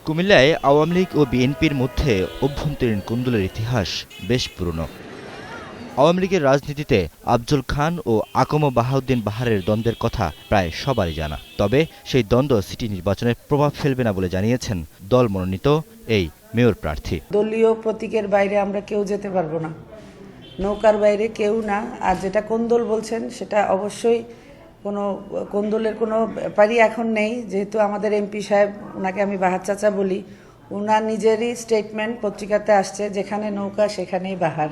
কুমিল্লায় আওয়ামী লীগ ও বিএনপির মধ্যে অভ্যন্তরীণ কোন্দলের ইতিহাস বেশ পুরনো। আওয়ামী লীগের রাজনীতিতে আফজল খান ও আকম বাহাউদ্দিন বাহারের দ্বন্দ্বের কথা প্রায় সবারই জানা। তবে সেই দ্বন্দ্ব সিটি নির্বাচনে প্রভাব ফেলবে না বলে জানিয়েছেন দল মনোনীত এই মেয়র প্রার্থী। দলীয় প্রতীকের বাইরে আমরা কেউ যেতে পারবো না, নৌকার বাইরে কেউ না। আর যেটা কোন্দল বলছেন সেটা অবশ্যই কোনো কোন্দলের কোনো ব্যাপারই এখন নেই, যেহেতু আমাদের এমপি সাহেব, ওনাকে আমি বাহার চাচা বলি, ওনার নিজেরই স্টেটমেন্ট পত্রিকাতে আসছে, যেখানে নৌকা সেখানেই বাহার।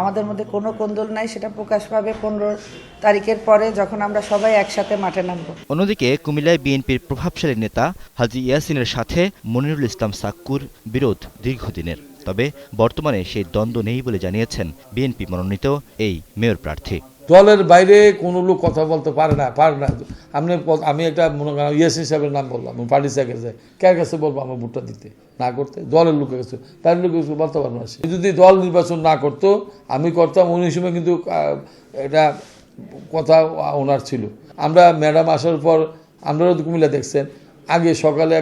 আমাদের মধ্যে কোনো কোন্দল নাই, সেটা প্রকাশ পাবে 15 তারিখের পরে, যখন আমরা সবাই একসাথে মাঠে নামব। অন্যদিকে কুমিল্লায় বিএনপির প্রভাবশালী নেতা হাজী ইয়াসিনের সাথে মনিরুল ইসলাম সাক্কুর বিরোধ দীর্ঘদিনের। তবে বর্তমানে সেই দ্বন্দ্ব নেই বলে জানিয়েছেন বিএনপি মনোনীত এই মেয়র প্রার্থী। দলের বাইরে কোনো লোক কথা বলতে পারে না। আমি একটা মনে করেন ইয়াসিন সাহেবের নাম বললাম, পার্টি সেক্রেটারি, কার কাছে বলবো আমার ভোটটা দিতে না করতে? দলের লোকের কাছে, তার লোকের কাছে বলতে পারবো না। যদি দল নির্বাচন না করতো, আমি করতাম। উনি সময় কিন্তু এটা কথা ওনার ছিল। আমরা ম্যাডাম আসার পর, আপনারাও তো কুমিল্লা দেখছেন, আগে সকালে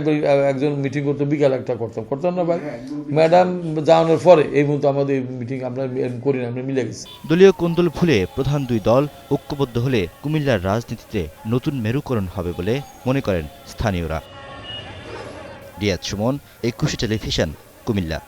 একজন মিটিং করতো, বিকালে একটা করতাম না ভাই? ম্যাডাম যাওয়ানোর পরে এই মুহূর্তে আমাদের মিটিং আমরা করি না, আমরা মিলে গেছি। দলীয় কোন্দল ভুলে প্রধান দুই দল ঐক্যবদ্ধ হলে কুমিল্লার রাজনীতিতে নতুন মেরুকরণ হবে বলে মনে করেন স্থানীয়রা। রিয়াদ সুমন, একুশে টেলিভিশন, কুমিল্লা।